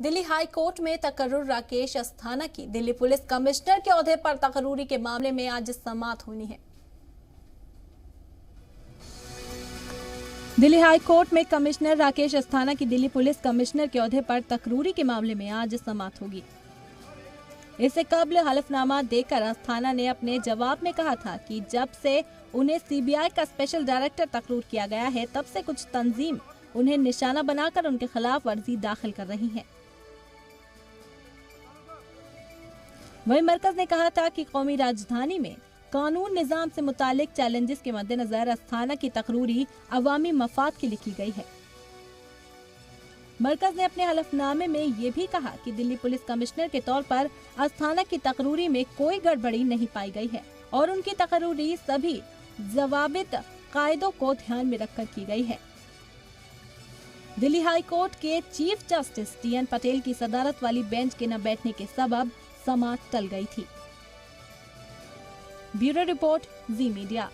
Delhi high court में तकर्रुर राकेश अस्थाना की Delhi police commissioner के ओहदे पर तकर्रुरी के मामले में आज समाअत होनी है। दिल्ली हाई कोर्ट में कमिश्नर राकेश अस्थाना की दिल्ली पुलिस कमिश्नर के ओहदे पर तकर्रुरी के मामले में आज समाअत होगी। इससे कबल हलफनामा देकर अस्थाना ने अपने जवाब में कहा था कि जब से उन्हें सीबीआई का स्पेशल डायरेक्टर तकर्रुर किया गया है, तब से कुछ तंजीम उन्हें निशाना बनाकर उनके खिलाफ अर्जी दाखिल कर रही है। वहीं मरकज ने कहा था कि कौमी राजधानी में कानून निजाम से मुतालिक चैलेंजेस के मद्देनजर अस्थाना की तकर्रुरी अवामी मफाद के लिए की गई है। मरकज ने अपने हलफनामे में ये भी कहा कि दिल्ली पुलिस कमिश्नर के तौर पर अस्थाना की तकर्रुरी में कोई गड़बड़ी नहीं पाई गई है और उनकी तकर्रुरी सभी ज़वाबित कायदों को ध्यान में रखकर की गई है। दिल्ली हाई कोर्ट के चीफ जस्टिस टी.एन. पटेल की सदारत वाली बेंच के न बैठने के सबब समाअत टल गई थी। ब्यूरो रिपोर्ट, जी मीडिया।